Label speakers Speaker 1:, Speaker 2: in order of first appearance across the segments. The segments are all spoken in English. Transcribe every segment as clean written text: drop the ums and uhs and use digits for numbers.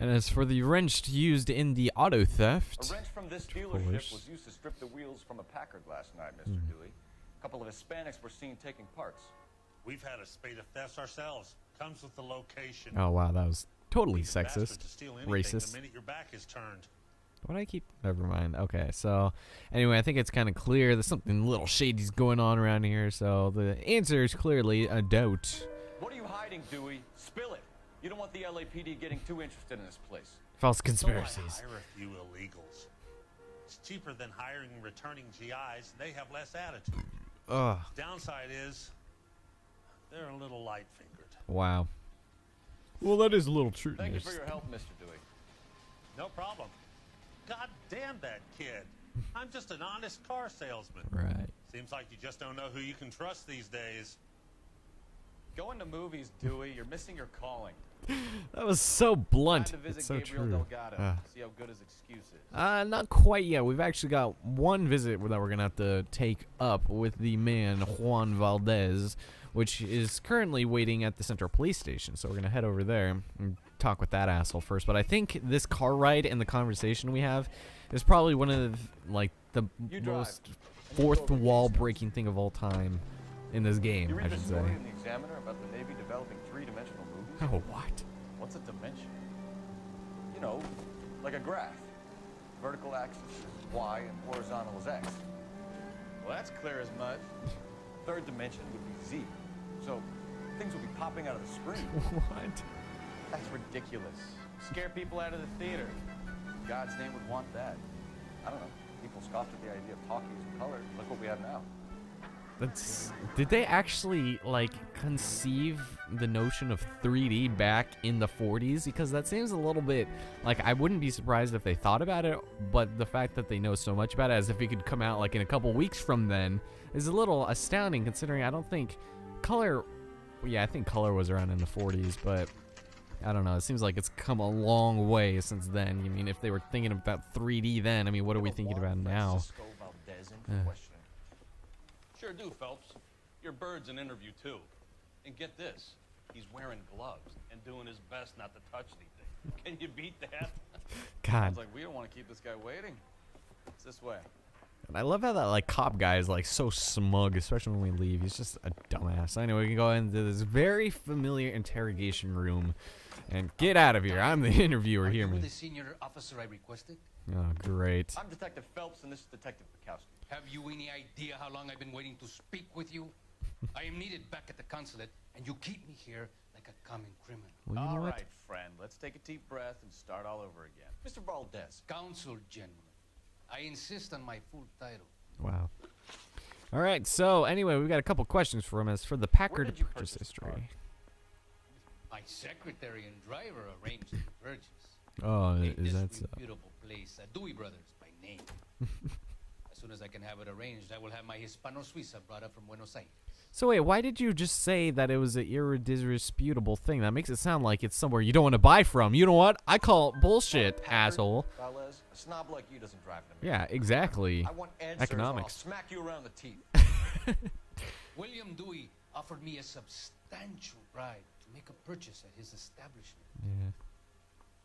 Speaker 1: And as for the wrench used in the auto theft,
Speaker 2: A wrench from this dealership was used to strip the wheels from a Packard last night, Mr. Dewey. A couple of Hispanics were seen taking parts.
Speaker 3: We've had a spate of thefts ourselves. Comes with the location.
Speaker 1: oh wow, that was totally
Speaker 3: Bastard
Speaker 1: sexist,
Speaker 3: to steal anything
Speaker 1: racist.
Speaker 3: The minute your back is turned.
Speaker 1: What I keep? Never mind. Okay, so anyway, I think it's kind of clear there's something little shady's going on around here. So the answer is clearly a doubt.
Speaker 2: What are you hiding, Dewey? Spill it. You don't want the LAPD getting too interested in this place.
Speaker 1: False
Speaker 3: So I
Speaker 1: conspiracies.
Speaker 3: hire a few illegals. It's cheaper than hiring returning GIs. They have less attitude.
Speaker 1: Ugh.
Speaker 3: Downside is they're a little light-fingered.
Speaker 1: Wow. Well, that is a little true.
Speaker 2: Thank you for your help, Mr. Dewey.
Speaker 3: No problem. God damn that kid. I'm just an honest car salesman.
Speaker 1: Right.
Speaker 3: Seems like you just don't know who you can trust these days.
Speaker 2: Going to movies, Dewey. You're missing your calling.
Speaker 1: That was so blunt.
Speaker 2: Time to
Speaker 1: It's
Speaker 2: visit
Speaker 1: so
Speaker 2: Gabriel
Speaker 1: true.
Speaker 2: Delgado. See how good his excuse is.
Speaker 1: Not quite yet. We've actually got one visit that we're gonna have to take up with the man Juan Valdez, which is currently waiting at the Central Police Station. So we're gonna head over there and talk with that asshole first. But I think this car ride and the conversation we have is probably one of the most fourth wall breaking thing of all time in this game.
Speaker 2: You
Speaker 1: I
Speaker 2: read the
Speaker 1: should say.
Speaker 2: story in the Examiner about the Navy developing three-dimensional movies?
Speaker 1: Oh, what?
Speaker 2: What's a dimension? You know, like a graph. Vertical axis is Y and horizontal is X. Well, that's clear as mud. Third dimension would be Z. So things would be popping out of the screen.
Speaker 1: What?
Speaker 2: That's ridiculous. Scare people out of the theater. God's name would want that. I don't know. People scoffed at the idea of talkies in color. Look what we have now.
Speaker 1: Did they actually conceive the notion of 3D back in the 40s? Because that seems a little bit like, I wouldn't be surprised if they thought about it, but the fact that they know so much about it, as if it could come out in a couple weeks from then, is a little astounding, considering I don't think color. Yeah, I think color was around in the 40s, but I don't know. It seems like it's come a long way since then. I mean, if they were thinking about 3D then, I mean, what are we thinking about now?
Speaker 4: Sure do, Phelps. Your bird's an interview, too. And get this, he's wearing gloves and doing his best not to touch anything. Can you beat that?
Speaker 1: God.
Speaker 2: Sounds like we don't want to keep this guy waiting. It's this way.
Speaker 1: And I love how that cop guy is so smug, especially when we leave. He's just a dumbass. Anyway, we can go into this very familiar interrogation room and get out of here. I'm the interviewer here, man.
Speaker 5: The senior officer I requested?
Speaker 1: Oh, great.
Speaker 2: I'm Detective Phelps, and this is Detective Bukowski.
Speaker 5: Have you any idea how long I've been waiting to speak with you? I am needed back at the consulate, and you keep me here like a common criminal.
Speaker 1: Well, you know
Speaker 2: All
Speaker 1: what?
Speaker 2: right, friend. Let's take a deep breath and start all over again. Mr. Valdez.
Speaker 5: Consul General. I insist on my full title.
Speaker 1: Wow. All right, so anyway, we've got a couple questions for him as for the Packard
Speaker 2: did you
Speaker 1: purchase
Speaker 2: purchase the car?
Speaker 1: history.
Speaker 5: My secretary and driver arranged the purchase.
Speaker 1: Oh,
Speaker 5: In
Speaker 1: is
Speaker 5: this
Speaker 1: that so?
Speaker 5: reputable place, Dewey Brothers by name. As soon as I can have it arranged, I will have my Hispano Suiza brought up from Buenos Aires.
Speaker 1: So wait, why did you just say that it was an irredisputable thing? That makes it sound like it's somewhere you don't want to buy from. You know what? I call it bullshit, asshole.
Speaker 2: Valdez, a snob like you doesn't drive them.
Speaker 1: Yeah, exactly.
Speaker 2: I want answers
Speaker 1: Economics.
Speaker 2: or I'll smack you around the teeth.
Speaker 5: William Dewey offered me a substantial bribe to make a purchase at his establishment.
Speaker 1: Yeah.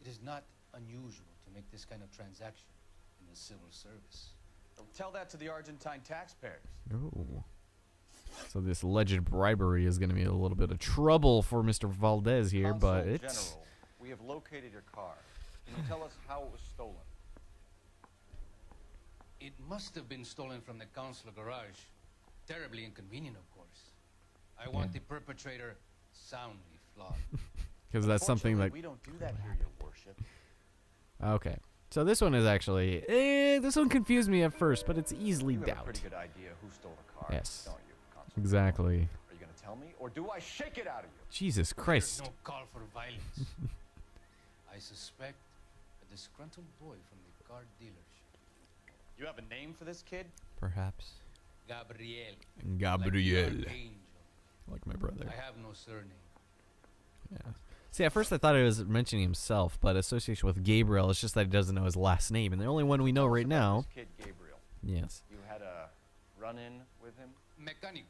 Speaker 5: It is not unusual to make this kind of transaction in the civil service.
Speaker 2: Tell that to the Argentine taxpayers.
Speaker 1: Ooh. So this alleged bribery is going to be a little bit of trouble for Mr. Valdez here,
Speaker 2: Consul
Speaker 1: but it's...
Speaker 2: General, we have located your car. Can you tell us how it was stolen?
Speaker 5: It must have been stolen from the consular garage. Terribly inconvenient, of course. I want the perpetrator soundly flogged.
Speaker 1: Because that's something that...
Speaker 2: We don't do that here, your worship.
Speaker 1: Okay. So this one is actually... this one confused me at first, but it's easily
Speaker 2: You have a
Speaker 1: doubt.
Speaker 2: pretty good idea who stole the car,
Speaker 1: Yes.
Speaker 2: don't you, Consul?
Speaker 1: Exactly.
Speaker 2: Are you going to tell me, or do I shake it out of you?
Speaker 1: Jesus
Speaker 5: There's
Speaker 1: Christ.
Speaker 5: no call for violence. I suspect a disgruntled boy from the car dealership.
Speaker 2: You have a name for this kid?
Speaker 1: Perhaps.
Speaker 5: Gabriel.
Speaker 1: Gabriel.
Speaker 5: Like the archangel.
Speaker 1: Like my brother.
Speaker 5: I have no surname.
Speaker 1: Yeah. See, at first I thought it was mentioning himself, but association with Gabriel, it's just that he doesn't know his last name. And the only one we know right now...
Speaker 2: This kid, Gabriel.
Speaker 1: Yes.
Speaker 2: You had a run-in with him?
Speaker 5: Mecánico.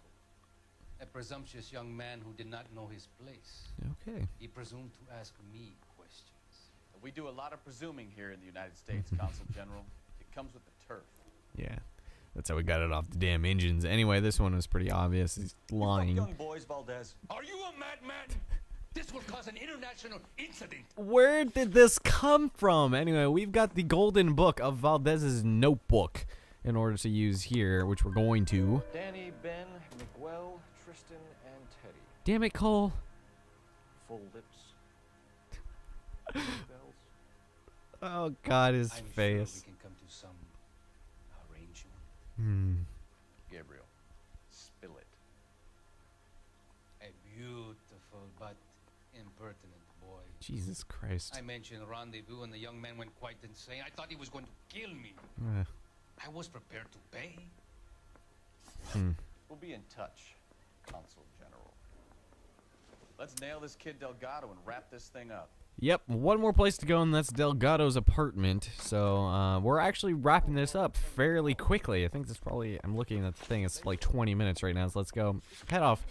Speaker 5: A presumptuous young man who did not know his place.
Speaker 1: Okay.
Speaker 5: He presumed to ask me questions.
Speaker 2: We do a lot of presuming here in the United States, Consul General. It comes with the turf.
Speaker 1: Yeah. That's how we got it off the damn engines. Anyway, this one was pretty obvious. He's lying.
Speaker 2: Young boys, Valdez.
Speaker 5: Are you a madman? This will cause an international incident.
Speaker 1: Where did this come from? Anyway, we've got the golden book of Valdez's notebook in order to use here, which we're going to.
Speaker 2: Danny, Ben, Miguel, Tristan, and Teddy.
Speaker 1: Damn it, Cole.
Speaker 2: Full lips. Bells.
Speaker 1: Oh, God, his
Speaker 5: I'm
Speaker 1: face.
Speaker 5: sure we can come to some arrangement.
Speaker 2: Gabriel, spill it.
Speaker 5: A beautiful but impertinent boy.
Speaker 1: Jesus Christ.
Speaker 5: I mentioned rendezvous and the young man went quite insane. I thought he was going to kill me. I was prepared to pay.
Speaker 2: We'll be in touch, Consul General. Let's nail this kid Delgado and wrap this thing up.
Speaker 1: Yep, one more place to go, and that's Delgado's apartment. So we're actually wrapping this up fairly quickly. I think this probably, I'm looking at the thing, it's like 20 minutes right now. So let's go head off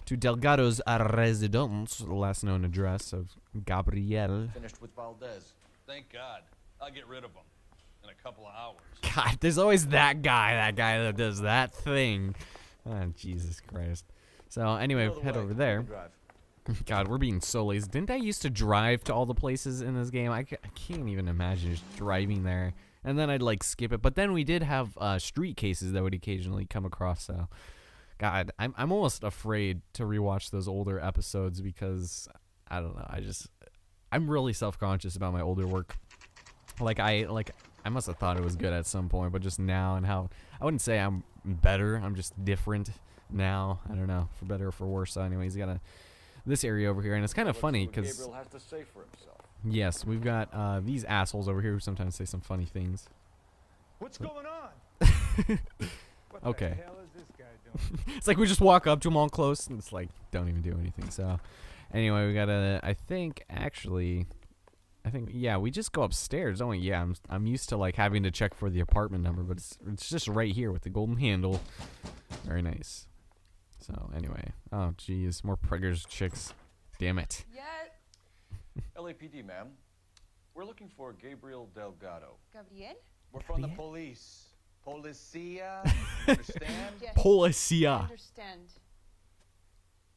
Speaker 1: to Delgado's residence, last known address of Gabriel.
Speaker 2: Finished with Valdez.
Speaker 4: Thank God. I'll get rid of him in a couple of hours.
Speaker 1: God, there's always that guy that does that thing. Oh, Jesus Christ. So anyway, head over there.
Speaker 2: Drive.
Speaker 1: God, we're being so lazy. Didn't I used to drive to all the places in this game? I can't even imagine just driving there. And then I'd like skip it. But then we did have street cases that would occasionally come across. So, God, I'm almost afraid to rewatch those older episodes because, I don't know, I'm really self-conscious about my older work. I must have thought it was good at some point, but just now and how, I wouldn't say I'm better. I'm just different now. I don't know, for better or for worse. So anyways, you got this area over here, and it's kind of funny because
Speaker 2: Gabriel has to say for himself.
Speaker 1: yes, we've got these assholes over here who sometimes say some funny things.
Speaker 6: What's going on? What
Speaker 1: Okay.
Speaker 6: the hell is this guy doing?
Speaker 1: It's like we just walk up to them all close, and it's like don't even do anything. So anyway, we gotta. I think yeah, we just go upstairs, don't we? Yeah, I'm used to like having to check for the apartment number, but it's just right here with the golden handle. Very nice. So anyway, oh geez, more preggers chicks. Damn it.
Speaker 7: Yeah,
Speaker 2: LAPD, ma'am. We're looking for Gabriel Delgado.
Speaker 7: Gabriel?
Speaker 2: We're from the police. Policia. You understand?
Speaker 7: Yes. I
Speaker 1: Policia.
Speaker 7: understand.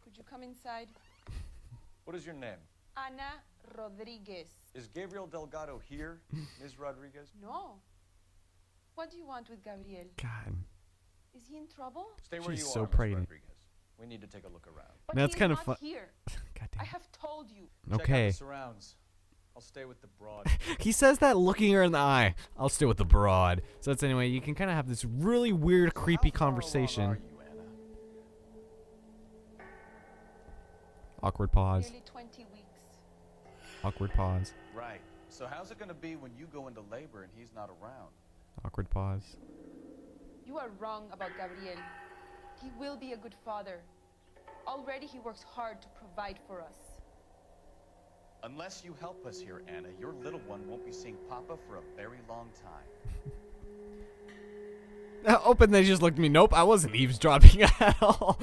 Speaker 7: Could you come inside?
Speaker 2: What is your name?
Speaker 7: Ana Rodriguez.
Speaker 2: Is Gabriel Delgado here, Ms. Rodriguez?
Speaker 7: No. What do you want with Gabriel?
Speaker 1: God.
Speaker 7: Is he in trouble?
Speaker 2: Stay where
Speaker 1: She's
Speaker 2: you
Speaker 1: so
Speaker 2: are, Ms.
Speaker 1: pregnant.
Speaker 2: Rodriguez. We need to take a look around.
Speaker 7: But
Speaker 1: That's
Speaker 7: he is
Speaker 1: kinda
Speaker 7: not
Speaker 1: fun-
Speaker 7: here.
Speaker 1: God
Speaker 7: I
Speaker 1: damn.
Speaker 7: have told you.
Speaker 2: Check out
Speaker 1: Okay.
Speaker 2: the surrounds. I'll stay with the broad.
Speaker 1: He says that looking her in the eye. I'll stay with the broad. So that's anyway, you can kind of have this really weird, creepy
Speaker 2: How far along
Speaker 1: conversation.
Speaker 2: are you, Anna?
Speaker 1: Awkward pause.
Speaker 7: Nearly 20 weeks.
Speaker 1: Awkward pause.
Speaker 2: Right. So how's it going to be when you go into labor and he's not around?
Speaker 1: Awkward pause.
Speaker 7: You are wrong about Gabriel. He will be a good father. Already he works hard to provide for us.
Speaker 2: Unless you help us here, Anna, your little one won't be seeing Papa for a very long time.
Speaker 1: Open, they just looked at me. Nope, I wasn't eavesdropping at all.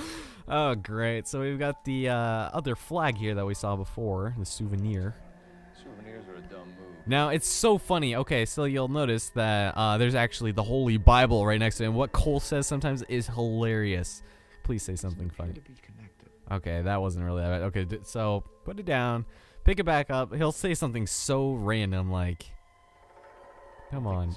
Speaker 1: Oh, great. So we've got the other flag here that we saw before, the souvenir.
Speaker 2: Souvenirs are a dumb move.
Speaker 1: Now, it's so funny. Okay, so you'll notice that there's actually the Holy Bible right next to him. What Cole says sometimes is hilarious. Please say something funny. Okay, that wasn't really that bad. Okay, so put it down. Pick it back up. He'll say something so random like, come on.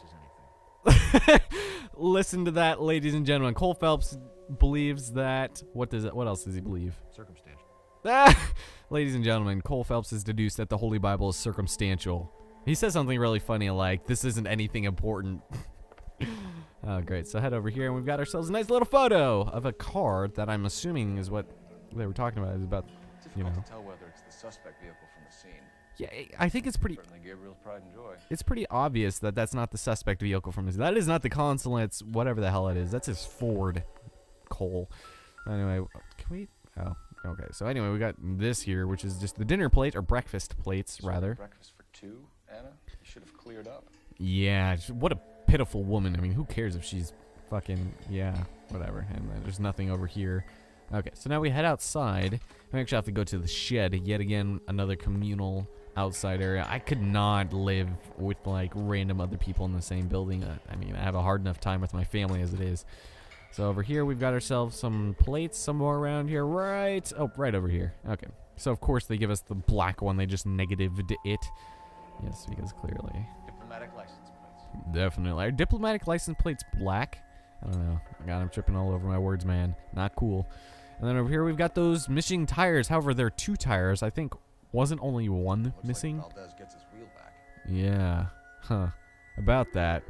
Speaker 1: Listen to that, ladies and gentlemen. Cole Phelps believes that, what else does he believe?
Speaker 2: Circumstantial.
Speaker 1: Ladies and gentlemen, Cole Phelps has deduced that the Holy Bible is circumstantial. He says something really funny like, this isn't anything important. Oh, great. So head over here, and we've got ourselves a nice little photo of a car that I'm assuming is what they were talking about. Is about, you know.
Speaker 2: Difficult to tell whether it's the suspect vehicle from the scene.
Speaker 1: Yeah, I think it's pretty.
Speaker 2: Certainly Gabriel's pride and joy.
Speaker 1: It's pretty obvious that that's not the suspect vehicle from his. That is not the consulate's whatever the hell it is. That's his Ford. Cole. Anyway, can we? Oh, okay. So anyway, we got this here, which is just the dinner plate or breakfast plates, rather.
Speaker 2: Breakfast for two, Anna? You should have cleared up.
Speaker 1: Yeah. What a pitiful woman. I mean, who cares if she's fucking whatever. And there's nothing over here. Okay, so now we head outside. We actually have to go to the shed. Yet again, another communal outside area. I could not live with like random other people in the same building. I mean, I have a hard enough time with my family as it is. So over here, we've got ourselves some plates somewhere around here. Right over here. Okay. So of course they give us the black one. They just negatived it. Yes, because clearly.
Speaker 2: Diplomatic license plates.
Speaker 1: Definitely. Are diplomatic license plates black? I don't know. God, I'm tripping all over my words, man. Not cool. And then over here we've got those missing tires. However, there are 2 tires. I think wasn't only one
Speaker 2: Looks
Speaker 1: missing.
Speaker 2: like Valdez gets his wheel back.
Speaker 1: Yeah. Huh. About that.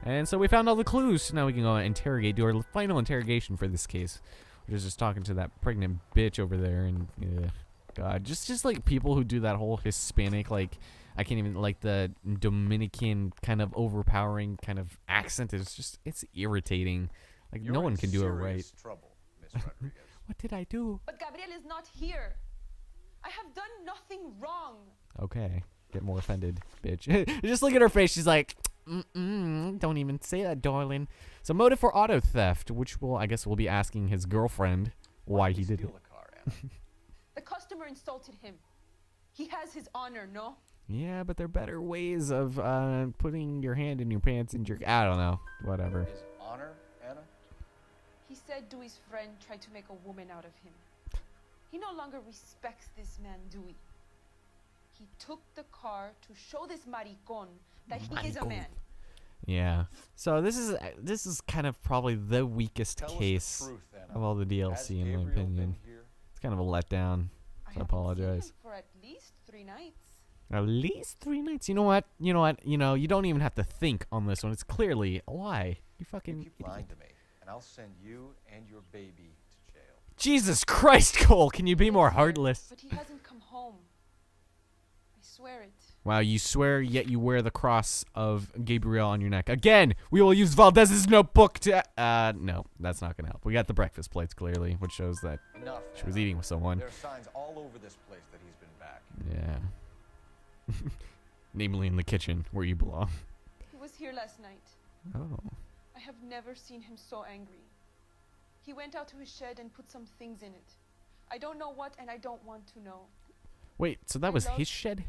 Speaker 1: And so we found all the clues. So now we can go and interrogate, do our final interrogation for this case. We're just talking to that pregnant bitch over there, and God, just like people who do that whole Hispanic, like I can't even, like the Dominican kind of overpowering kind of accent is just, it's irritating. Like
Speaker 2: You're
Speaker 1: no one
Speaker 2: in
Speaker 1: can do it right.
Speaker 2: serious trouble, Miss Rodriguez.
Speaker 1: What did I do?
Speaker 7: But Gabriel is not here. I have done nothing wrong.
Speaker 1: Okay, get more offended, bitch. Just look at her face. She's like, don't even say that, darling. So motive for auto theft, which I guess we'll be asking his girlfriend why he did it.
Speaker 2: Steal the car, Anna.
Speaker 7: The customer insulted him. He has his honor, no?
Speaker 1: Yeah, but there are better ways of putting your hand in your pants and I don't know. Whatever.
Speaker 2: His honor, Anna?
Speaker 7: He said Dewey's friend tried to make a woman out of him. He no longer respects this man, Dewey. He took the car to show this maricon that he is a man.
Speaker 1: Yeah. So this is kind of probably the weakest
Speaker 2: Tell
Speaker 1: case
Speaker 2: us the truth, Anna.
Speaker 1: of all the
Speaker 2: Has
Speaker 1: DLC, in my
Speaker 2: Gabriel
Speaker 1: opinion.
Speaker 2: been here?
Speaker 1: It's kind of a letdown.
Speaker 7: I
Speaker 1: So I
Speaker 7: haven't seen
Speaker 1: apologize.
Speaker 7: him for at least 3 nights.
Speaker 1: At least 3 nights. You know what? You don't even have to think on this one. It's clearly a lie. You fucking
Speaker 2: You keep lying
Speaker 1: idiot.
Speaker 2: to me, and I'll send you and your baby to jail.
Speaker 1: Jesus Christ, Cole! Can you be more heartless?
Speaker 7: But he hasn't come home. I swear it.
Speaker 1: Wow, you swear, yet you wear the cross of Gabriel on your neck. Again, we will use Valdez's notebook to... no, that's not going to help. We got the breakfast plates, clearly, which shows that
Speaker 2: Enough.
Speaker 1: she was
Speaker 2: Anna.
Speaker 1: eating with someone.
Speaker 2: There are signs all over this place that he's been back.
Speaker 1: Yeah. Namely in the kitchen, where you belong.
Speaker 7: He was here last night.
Speaker 1: Oh.
Speaker 7: I have never seen him so angry. He went out to his shed and put some things in it. I don't know what, and I don't want to know.
Speaker 1: Wait, so that was his shed?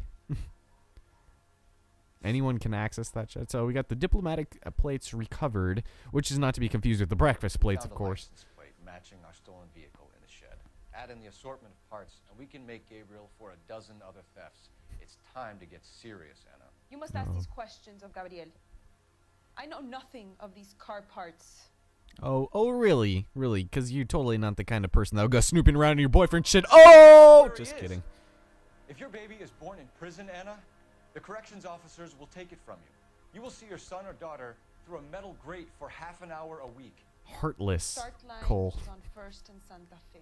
Speaker 1: Anyone can access that shed. So we got the diplomatic plates recovered, which is not to be confused with the breakfast plates,
Speaker 2: Found
Speaker 1: of
Speaker 2: a
Speaker 1: course.
Speaker 2: license plate matching our stolen vehicle in the shed. Add in the assortment of parts, and we can make Gabriel for a dozen other thefts. It's time to get serious, Anna.
Speaker 7: You must ask these questions of Gabriel. I know nothing of these car parts.
Speaker 1: Oh, really? Really? Because you're totally not the kind of person that would go snooping around in your boyfriend's shit. Oh!
Speaker 2: There he
Speaker 1: Just
Speaker 2: is.
Speaker 1: kidding.
Speaker 2: If your baby is born in prison, Anna, the corrections officers will take it from you. You will see your son or daughter through a metal grate for half an hour a week.
Speaker 1: Heartless,
Speaker 7: Start line
Speaker 1: Cole.
Speaker 7: is on 1st and Santa Fe.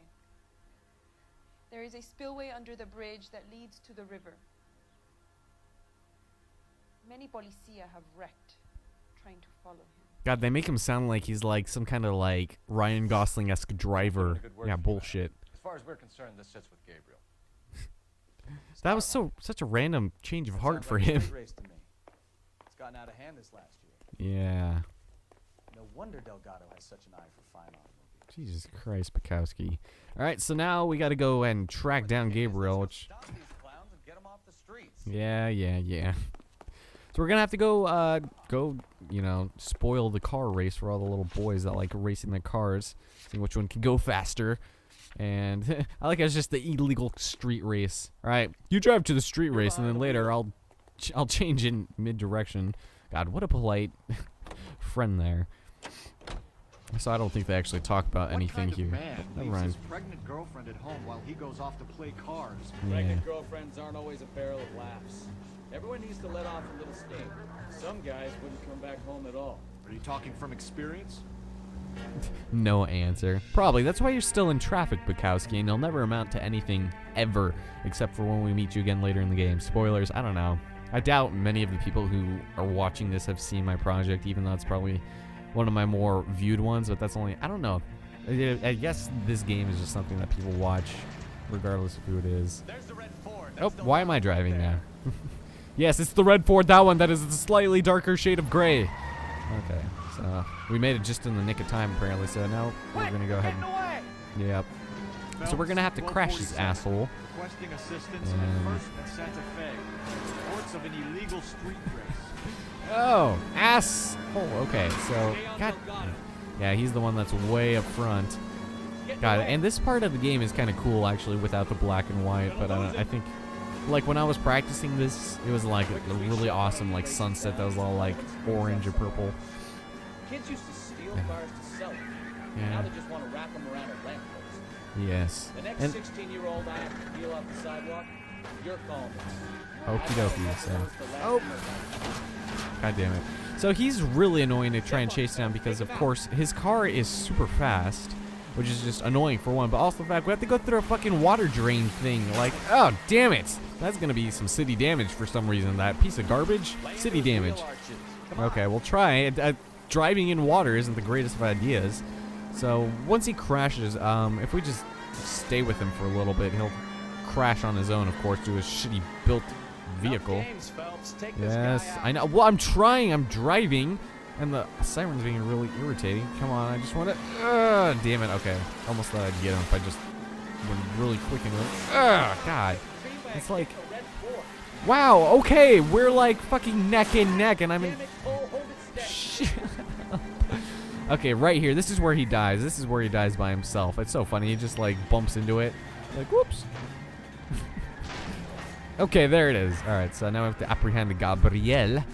Speaker 7: There is a spillway under the bridge that leads to the river. Many policia have wrecked trying to follow him.
Speaker 1: God, they make him sound like he's like some kind of like Ryan Gosling-esque driver.
Speaker 2: Doing a good work
Speaker 1: Yeah,
Speaker 2: for you,
Speaker 1: bullshit.
Speaker 2: Anna. As far as we're concerned, this sits with Gabriel.
Speaker 1: That was such a random change of heart
Speaker 8: Sounds
Speaker 1: for
Speaker 8: like a
Speaker 1: him.
Speaker 8: street race to me. It's gotten out of hand this last year.
Speaker 1: Yeah.
Speaker 8: No wonder Delgado has such an eye for fine automobiles.
Speaker 1: Jesus Christ, Bukowski. All right, so now we got to go and track down Gabriel, which...
Speaker 2: Stop these clowns and get them off the streets.
Speaker 1: Yeah. So we're gonna have to go, spoil the car race for all the little boys that like racing their cars, see which one can go faster. And I like it's just the illegal street race. All right, you drive to the street race, and then later I'll change in mid-direction. God, what a polite friend there. So I don't think they actually talk about anything here.
Speaker 9: Man
Speaker 1: Never
Speaker 9: leaves
Speaker 1: mind.
Speaker 9: his pregnant girlfriend at home while he goes off to play cars.
Speaker 1: Yeah.
Speaker 10: Pregnant girlfriends aren't always a barrel of laughs. Everyone needs to let off a little steam. Some guys wouldn't come back home at all.
Speaker 9: Are you talking from experience?
Speaker 1: No answer. Probably. That's why you're still in traffic, Bukowski, and you'll never amount to anything ever, except for when we meet you again later in the game. Spoilers, I don't know. I doubt many of the people who are watching this have seen my project, even though it's probably one of my more viewed ones, but that's only, I don't know. I guess this game is just something that people watch, regardless of who it is.
Speaker 2: There's the red Ford.
Speaker 1: Oh, why am I driving now? Yes, it's the red Ford, that one that is a slightly darker shade of gray. Okay, so we made it just in the nick of time, apparently, so now we're going to go ahead and... Yep. So we're gonna have to crash this asshole.
Speaker 9: Requesting assistance in First and Santa Fe. Reports of an illegal street race.
Speaker 1: Oh, ass. Oh, okay. So, God. Yeah, he's the one that's way up front. God, and this part of the game is kind of cool actually without the black and white. But I think, like when I was practicing this, it was like a really awesome like sunset that was all like orange or purple.
Speaker 10: Kids used to steal cars to sell them.
Speaker 1: Yeah.
Speaker 10: Now they just want to wrap them around a lamppost.
Speaker 1: Yes.
Speaker 10: The next
Speaker 1: And
Speaker 10: 16-year-old I have to deal off the sidewalk, you're calling it.
Speaker 1: okie dokie. So, oh, God damn it. So he's really annoying to try and chase down because of course his car is super fast, which is just annoying for one. But also the fact we have to go through a fucking water drain thing. Like, oh damn it. That's gonna be some city damage for some reason. That piece of garbage, city damage. Okay, we'll try. Driving in water isn't the greatest of ideas. So once he crashes, if we just stay with him for a little bit, he'll crash on his own, of course, to his shitty built vehicle. Yes, I know. Well, I'm trying. I'm driving, and the siren's being really irritating. Come on, I just want to. Damn it. Okay, almost thought I'd get him if I just went really quick into it. God, it's like. Wow. Okay, we're like fucking neck and neck, and I'm in. Shit. Okay, right here. This is where he dies. This is where he dies by himself. It's so funny. He just like bumps into it. Like, whoops. Okay, there it is. All right, so now we have to apprehend Gabriel.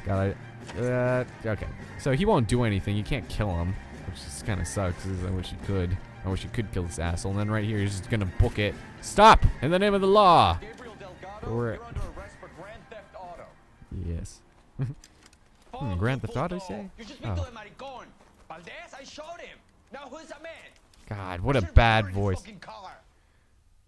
Speaker 1: Okay. So he won't do anything. You can't kill him, which just kind of sucks. I wish you could. I wish you could kill this asshole. And then right here, he's just gonna book it. Stop! In the name of the law.
Speaker 2: Gabriel Delgado, you're under arrest for Grand Theft Auto.
Speaker 1: Yes. Grand Theft Auto, say?
Speaker 11: You just speak to him, maricón. Valdez, I showed him. Now who's the man?
Speaker 1: God, what a bad voice.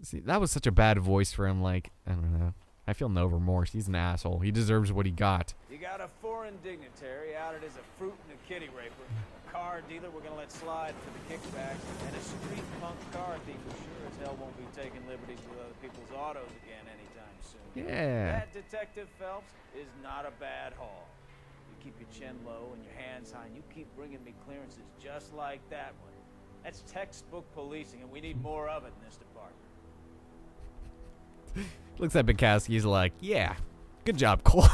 Speaker 1: See, that was such a bad voice for him. Like, I don't know. I feel no remorse. He's an asshole. He deserves what he got.
Speaker 10: You got a foreign dignitary outed as a fruit and a kitty raper, a car dealer we're gonna let slide for the kickbacks, and a street punk car thief who sure as hell won't be taking liberties with other people's autos again anytime soon.
Speaker 1: Yeah.
Speaker 10: That, Detective Phelps, is not a bad haul. You keep your chin low and your hands high, and you keep bringing me clearances just like that one. That's textbook policing, and we need more of it in this department.
Speaker 1: Looks at Bukowski's like, yeah, good job, Cole.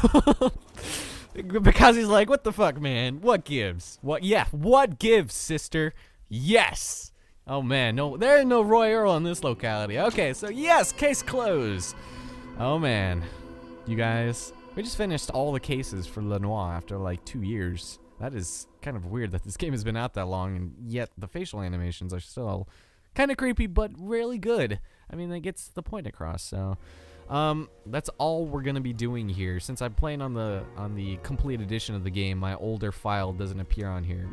Speaker 1: Because he's like, what the fuck, man? What gives? What? Yeah, what gives, sister? Yes. Oh man, no, there's no Roy Earl in this locality. Okay, so yes, case closed. Oh man, you guys, we just finished all the cases for Noire after like 2 years. That is kind of weird that this game has been out that long, and yet the facial animations are still kind of creepy, but really good. I mean, it gets the point across. So, that's all we're gonna be doing here. Since I'm playing on the complete edition of the game, my older file doesn't appear on here.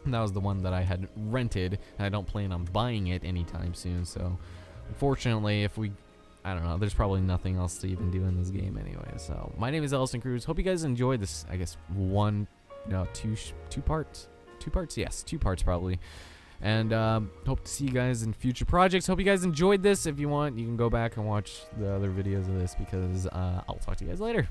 Speaker 1: And that was the one that I had rented, and I don't plan on buying it anytime soon. So, unfortunately, I don't know, there's probably nothing else to even do in this game anyway. So, my name is Ellison Cruz. Hope you guys enjoyed this. I guess two parts. Yes, 2 parts probably. And hope to see you guys in future projects. Hope you guys enjoyed this. If you want, you can go back and watch the other videos of this because I'll talk to you guys later.